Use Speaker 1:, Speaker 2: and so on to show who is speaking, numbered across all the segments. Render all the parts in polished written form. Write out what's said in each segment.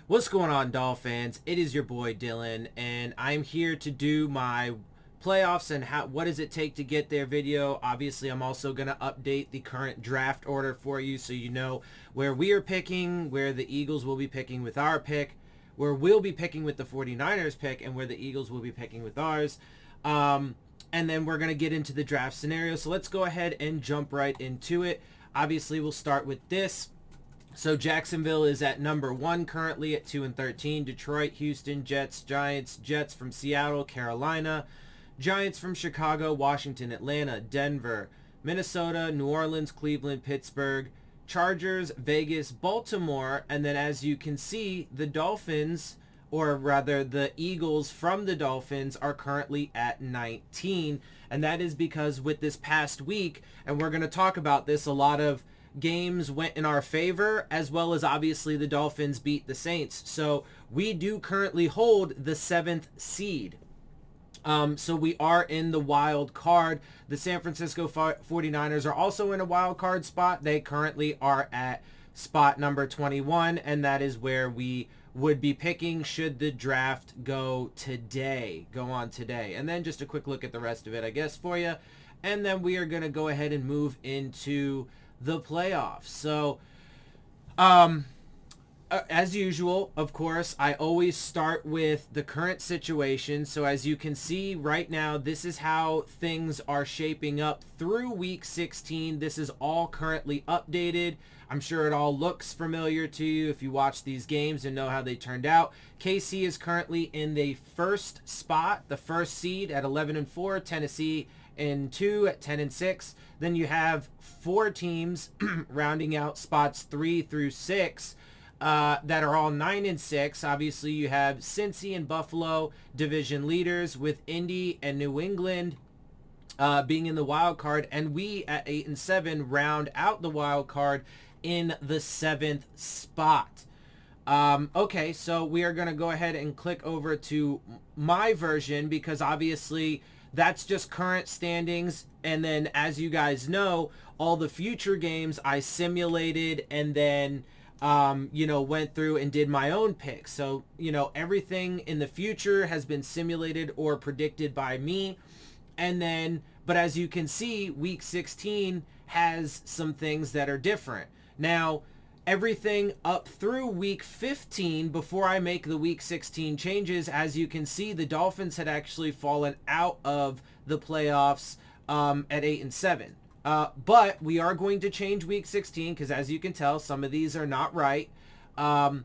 Speaker 1: What's going on, Dolphins? It is your boy Dillon, and I'm here to do my playoffs and what does it take to get there video. Obviously, I'm also going to update the current draft order for you so you know where we are picking, where the Eagles will be picking with our pick, where we'll be picking with the 49ers pick, and where the Eagles will be picking with ours. And then we're going to get into the draft scenario. So let's go ahead and jump right into it. Obviously, we'll start with this. So Jacksonville is at number 1 currently at 2-13. Detroit, Houston, Jets, Giants, Jets from Seattle, Carolina, Giants from Chicago, Washington, Atlanta, Denver, Minnesota, New Orleans, Cleveland, Pittsburgh, Chargers, Vegas, Baltimore, and then as you can see, the Dolphins, or rather the Eagles from the Dolphins, are currently at 19. And that is because with this past week, and we're going to talk about this, a lot of games went in our favor, as well as obviously the Dolphins beat the Saints. So we do currently hold the 7th seed. So we are in the wild card. The San Francisco 49ers are also in a wild card spot. They currently are at spot number 21, and that is where we would be picking should the draft go on today. And then just a quick look at the rest of it, I guess, for you. And then we are going to go ahead and move into the playoffs. So, as usual, of course, I always start with the current situation. So as you can see right now, this is how things are shaping up through week 16. This is all currently updated. I'm sure it all looks familiar to you if you watch these games and know how they turned out. KC is currently in the first spot, the first seed at 11-4. Tennessee in 2 at 10-6. Then you have 4 teams rounding out spots 3 through 6 that are all 9-6. Obviously, you have Cincy and Buffalo division leaders, with Indy and New England being in the wild card, and we at 8-7 round out the wild card in the 7th spot. Okay, so we are going to go ahead and click over to my version, because obviously that's just current standings. And then, as you guys know, all the future games I simulated and then, went through and did my own picks. So, everything in the future has been simulated or predicted by me. And then, but as you can see, week 16 has some things that are different. Now, everything up through week 15, before I make the week 16 changes, as you can see, the Dolphins had actually fallen out of the playoffs at 8-7. But we are going to change week 16 because, as you can tell, some of these are not right. And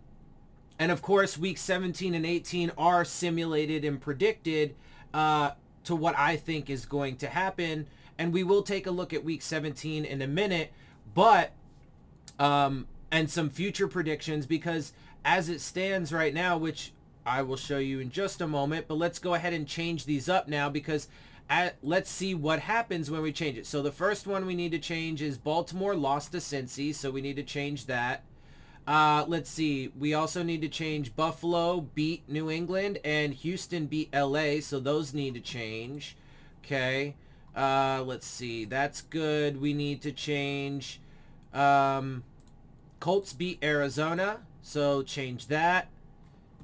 Speaker 1: of course, week 17 and 18 are simulated and predicted to what I think is going to happen. And we will take a look at week 17 in a minute, but and some future predictions, because as it stands right now, which I will show you in just a moment, but let's go ahead and change these up now, because let's see what happens when we change it. So the first one we need to change is Baltimore lost to Cincy, so we need to change that. Let's see. We also need to change Buffalo beat New England and Houston beat LA, so those need to change. Okay. Let's see. That's good. We need to change Colts beat Arizona, so change that.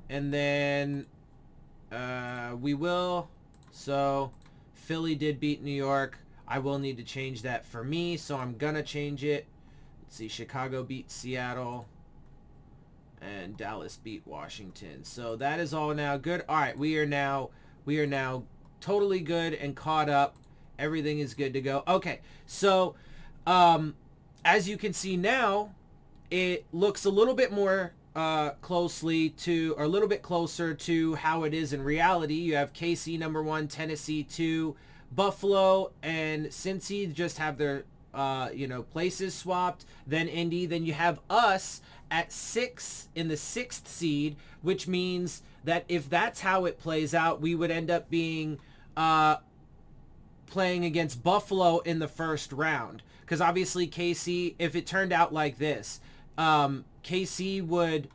Speaker 1: And then we will. So Philly did beat New York. I will need to change that for me, so I'm going to change it. Let's see. Chicago beat Seattle. And Dallas beat Washington. So that is all now good. All right, we are now totally good and caught up. Everything is good to go. Okay, so as you can see now, it looks a little bit more closely to, or a little bit closer to how it is in reality. You have KC number 1, Tennessee 2, Buffalo and Cincy just have their places swapped. Then Indy. Then you have us at 6 in the 6th seed, which means that if that's how it plays out, we would end up being playing against Buffalo in the first round. Because obviously KC, if it turned out like this, KC would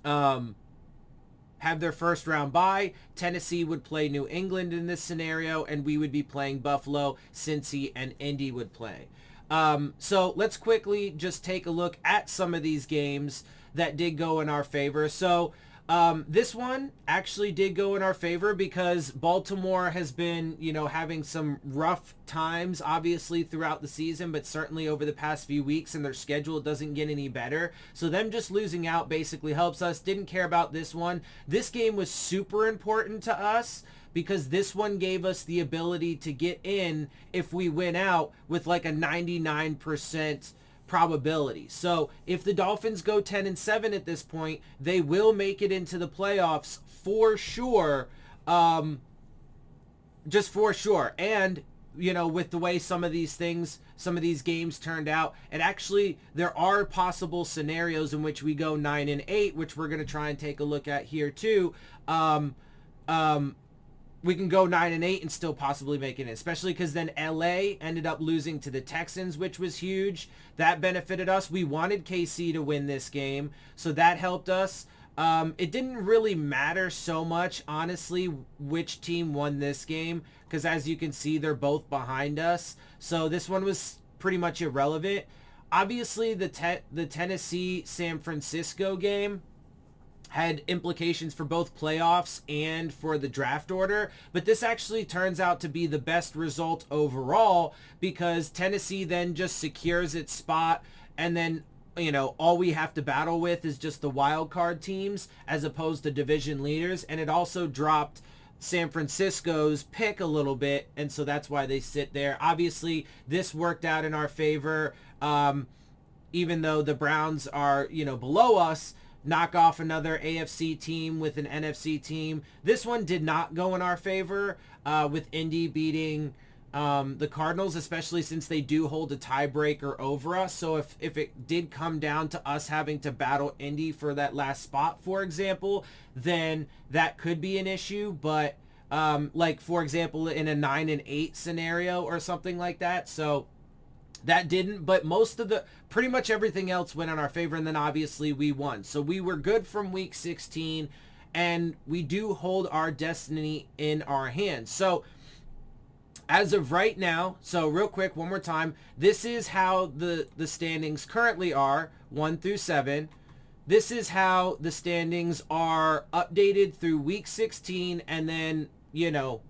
Speaker 1: have their first round bye. Tennessee would play New England in this scenario, and we would be playing Buffalo. Cincy and Indy would play. So let's quickly just take a look at some of these games that did go in our favor. So this one actually did go in our favor because Baltimore has been, having some rough times, obviously, throughout the season, but certainly over the past few weeks, and their schedule doesn't get any better. So them just losing out basically helps us. Didn't care about this one. This game was super important to us because this one gave us the ability to get in if we win out with like a 99% probability. So if the Dolphins go 10-7 at this point, they will make it into the playoffs for sure. Just for sure. And with the way some of these games turned out, and actually there are possible scenarios in which we go 9-8, which we're going to try and take a look at here too. We can go 9-8 and still possibly make it in, especially because then LA ended up losing to the Texans, which was huge. That benefited us. We wanted KC to win this game, so that helped us. It didn't really matter so much, honestly, which team won this game, because as you can see, they're both behind us. So this one was pretty much irrelevant. Obviously, the Tennessee-San Francisco game had implications for both playoffs and for the draft order, but this actually turns out to be the best result overall because Tennessee then just secures its spot, and then all we have to battle with is just the wild card teams as opposed to division leaders, and it also dropped San Francisco's pick a little bit, and so that's why they sit there. Obviously, this worked out in our favor, even though the Browns are below us. Knock off another AFC team with an NFC team. This one did not go in our favor with Indy beating the Cardinals, especially since they do hold a tiebreaker over us. So if it did come down to us having to battle Indy for that last spot, for example, then that could be an issue. But like, for example, in a 9-8 scenario or something like that. So that didn't, but pretty much everything else went in our favor, and then obviously we won. So we were good from week 16, and we do hold our destiny in our hands. So as of right now, so real quick, one more time, this is how the standings currently are, 1-7. This is how the standings are updated through week 16, and then,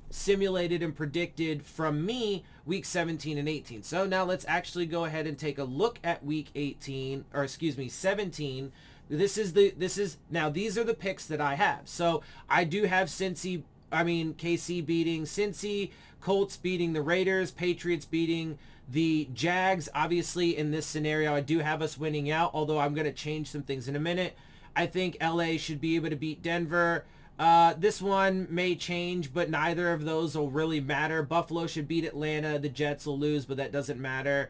Speaker 1: simulated and predicted from me week 17 and 18. So now let's actually go ahead and take a look at week 17. These are the picks that I have. So I do have KC beating Cincy, Colts beating the Raiders, Patriots beating the Jags. Obviously in this scenario, I do have us winning out, although I'm going to change some things in a minute. I think LA should be able to beat Denver. This one may change, but neither of those will really matter. Buffalo should beat Atlanta. The Jets will lose, but that doesn't matter.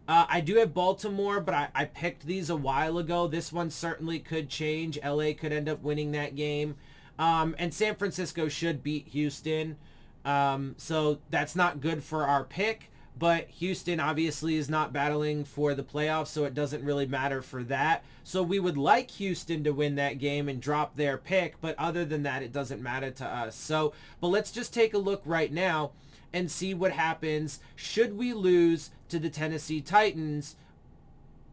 Speaker 1: I do have Baltimore, but I picked these a while ago. This one certainly could change. LA could end up winning that game. And San Francisco should beat Houston. So that's not good for our pick. But Houston obviously is not battling for the playoffs, so it doesn't really matter for that. So we would like Houston to win that game and drop their pick, but other than that, it doesn't matter to us. So, but let's just take a look right now and see what happens should we lose to the Tennessee Titans.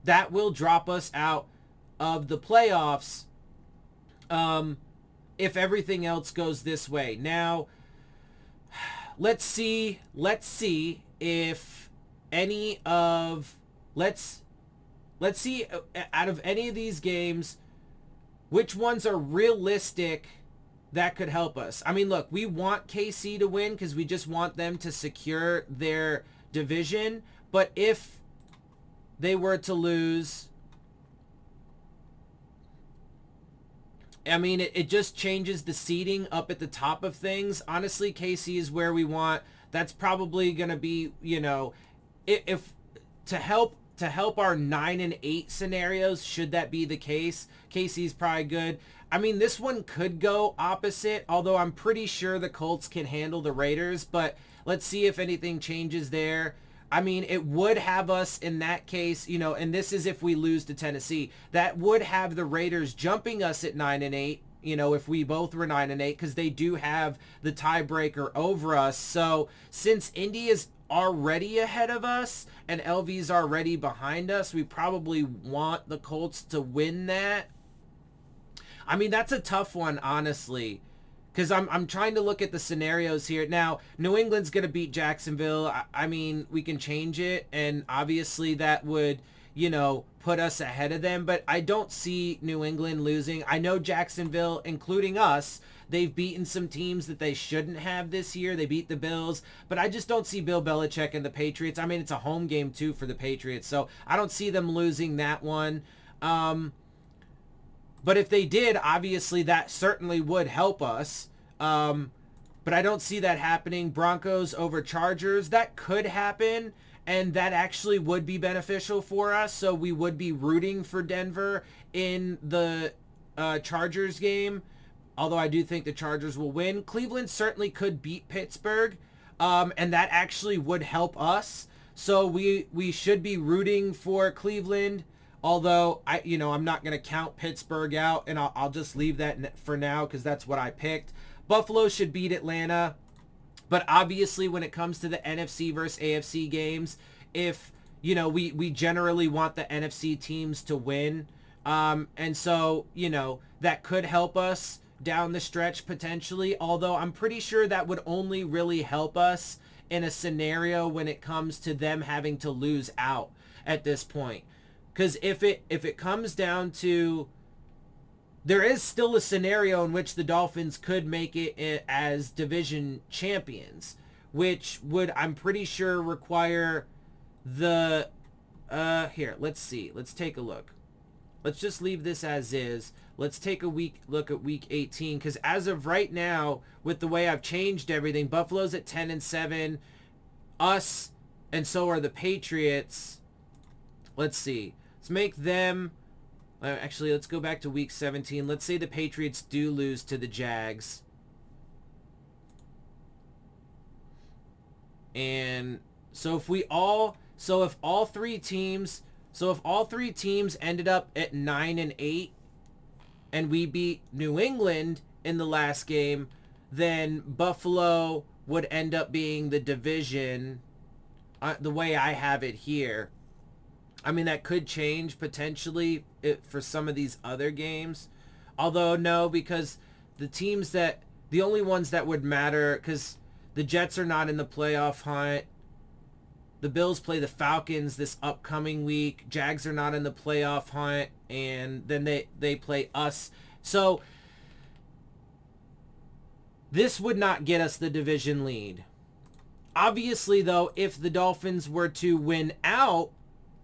Speaker 1: That will drop us out of the playoffs if everything else goes this way. Now, let's see if any of let's see out of any of these games which ones are realistic that could help us. I mean, look, we want KC to win because we just want them to secure their division, but if they were to lose, I mean, it just changes the seeding up at the top of things. Honestly, KC is where we want. That's probably going to be, if to help our 9-8 scenarios, should that be the case, KC's probably good. I mean, this one could go opposite, although I'm pretty sure the Colts can handle the Raiders, but let's see if anything changes there. I mean, it would have us in that case, and this is if we lose to Tennessee, that would have the Raiders jumping us at 9-8, if we both were 9-8, because they do have the tiebreaker over us. So since Indy is already ahead of us and LV's already behind us, we probably want the Colts to win that. I mean, that's a tough one, honestly, because I'm trying to look at the scenarios here. Now, New England's going to beat Jacksonville. I mean, we can change it, and obviously that would, put us ahead of them, but I don't see New England losing. I know Jacksonville, including us, they've beaten some teams that they shouldn't have this year. They beat the Bills, but I just don't see Bill Belichick and the Patriots. I mean, it's a home game, too, for the Patriots, so I don't see them losing that one. But if they did, obviously that certainly would help us. But I don't see that happening. Broncos over Chargers, that could happen, and that actually would be beneficial for us. So we would be rooting for Denver in the Chargers game, although I do think the Chargers will win. Cleveland certainly could beat Pittsburgh, and that actually would help us. So we should be rooting for Cleveland. Although, I'm not going to count Pittsburgh out, and I'll just leave that for now because that's what I picked. Buffalo should beat Atlanta. But obviously, when it comes to the NFC versus AFC games, if, we generally want the NFC teams to win. And so, that could help us down the stretch potentially. Although I'm pretty sure that would only really help us in a scenario when it comes to them having to lose out at this point. Because if it comes down to, there is still a scenario in which the Dolphins could make it as division champions, which would, I'm pretty sure, require the, here, let's see. Let's take a look. Let's just leave this as is. Let's take a look at week 18, because as of right now, with the way I've changed everything, Buffalo's at 10-7, us, and so are the Patriots. Let's see. Let's make them, actually, let's go back to week 17. Let's say the Patriots do lose to the Jags. And so if all three teams ended up at 9-8 and we beat New England in the last game, then Buffalo would end up being the division, the way I have it here. I mean, that could change potentially for some of these other games. Although, no, because the only ones that would matter, because the Jets are not in the playoff hunt. The Bills play the Falcons this upcoming week. Jags are not in the playoff hunt. And then they play us. So, this would not get us the division lead. Obviously, though, if the Dolphins were to win out,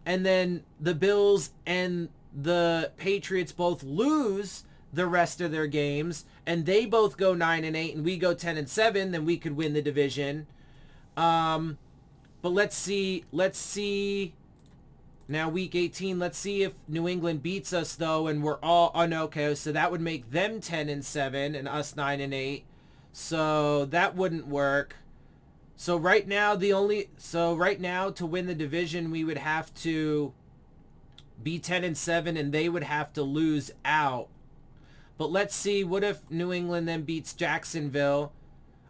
Speaker 1: and then the Bills and the Patriots both lose the rest of their games, and they both go 9-8 and we go 10-7, then we could win the division. But let's see. Now week 18, let's see if New England beats us though, and we're all okay. So that would make them 10-7 and us 9-8. So that wouldn't work. So right now to win the division, we would have to be 10-7 and they would have to lose out. But let's see, what if New England then beats Jacksonville?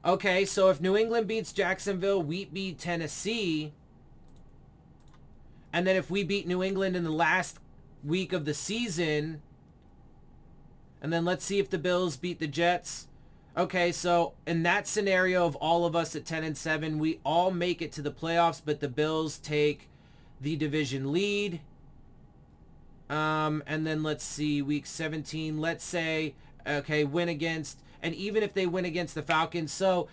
Speaker 1: Okay, so if New England beats Jacksonville, we beat Tennessee. And then if we beat New England in the last week of the season, and then let's see if the Bills beat the Jets. Okay, so in that scenario of all of us at 10-7, we all make it to the playoffs, but the Bills take the division lead. And then let's see, week 17, let's say, okay, win against, and even if they win against the Falcons, so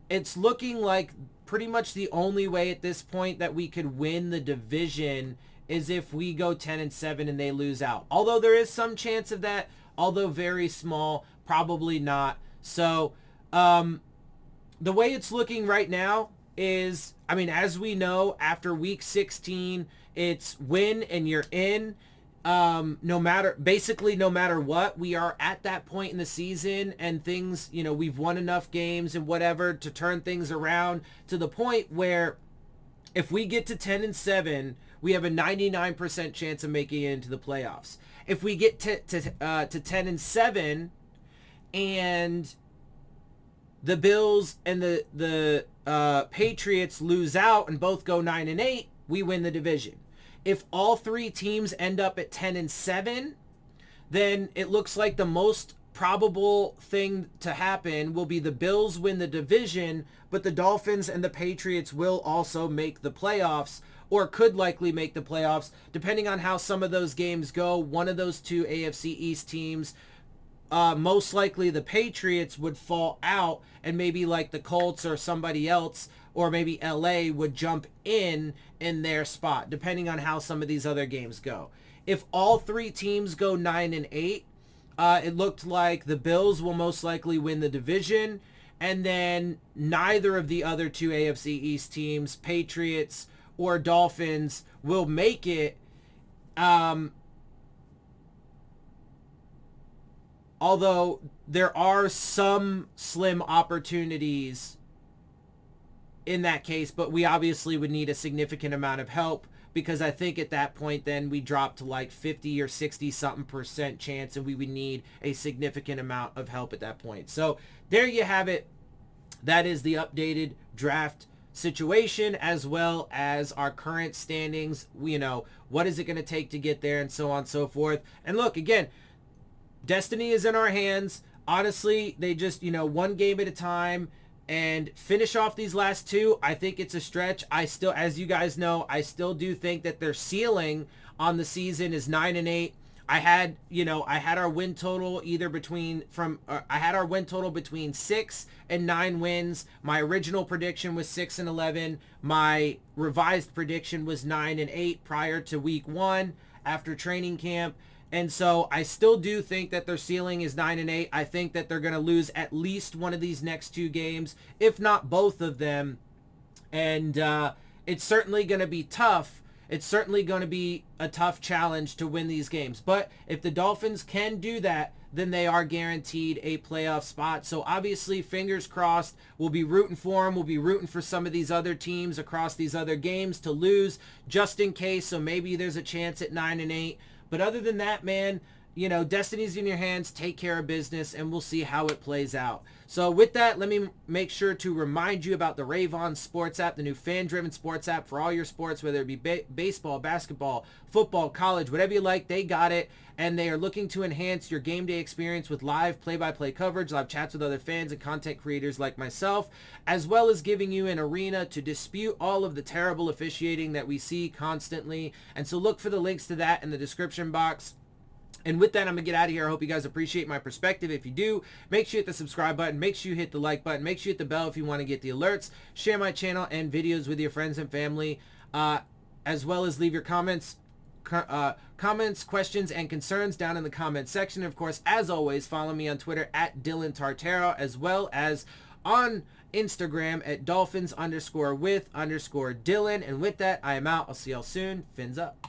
Speaker 1: it's looking like pretty much the only way at this point that we could win the division is if we go 10-7 and they lose out. Although there is some chance of that, although very small, probably not. So, the way it's looking right now is, I mean, as we know, after week 16, it's win and you're in. No matter what, we are at that point in the season and things, we've won enough games and whatever to turn things around to the point where if we get to 10-7, we have a 99% chance of making it into the playoffs. If we get to 10-7 and the Bills and the Patriots lose out and both go 9-8, we win the division. If all three teams end up at 10-7, then it looks like the most probable thing to happen will be the Bills win the division, but the Dolphins and the Patriots will also make the playoffs, or could likely make the playoffs, depending on how some of those games go. One of those two AFC East teams, most likely the Patriots, would fall out, and maybe like the Colts or somebody else, or maybe LA would jump in their spot, depending on how some of these other games go. If all three teams go 9-8, it looked like the Bills will most likely win the division, and then neither of the other two AFC East teams, Patriots or Dolphins, will make it. Although there are some slim opportunities in that case, but we obviously would need a significant amount of help, because I think at that point then we drop to like 50 or 60 something percent chance, and we would need a significant amount of help at that point. So there you have it. That is the updated draft situation, as well as our current standings. You know, what is it going to take to get there, and so on and so forth. And look, again, destiny is in our hands. Honestly, they just, one game at a time, and finish off these last two. I think it's a stretch. I still, as you guys know, I still do think that their ceiling on the season is 9-8. I had our win total between 6 and 9 wins. My original prediction was 6-11. My revised prediction was 9-8 prior to week 1 after training camp. And so I still do think that their ceiling is 9-8. I think that they're going to lose at least one of these next two games, if not both of them. And it's certainly going to be tough. It's certainly going to be a tough challenge to win these games. But if the Dolphins can do that, then they are guaranteed a playoff spot. So obviously, fingers crossed, we'll be rooting for them. We'll be rooting for some of these other teams across these other games to lose, just in case. So maybe there's a chance at 9-8. But other than that, man, destiny's in your hands. Take care of business, and we'll see how it plays out. So with that, let me make sure to remind you about the Rave On Sports App, the new fan-driven sports app for all your sports, whether it be baseball, basketball, football, college, whatever you like, they got it. And they are looking to enhance your game day experience with live play-by-play coverage, live chats with other fans and content creators like myself, as well as giving you an arena to dispute all of the terrible officiating that we see constantly. And so look for the links to that in the description box. And with that, I'm going to get out of here. I hope you guys appreciate my perspective. If you do, make sure you hit the subscribe button. Make sure you hit the like button. Make sure you hit the bell if you want to get the alerts. Share my channel and videos with your friends and family, as well as leave your comments, questions, and concerns down in the comment section. Of course, as always, follow me on Twitter at DillonTartaro, as well as on Instagram at Dolphins_with_Dillon. And with that, I am out. I'll see y'all soon. Fins up.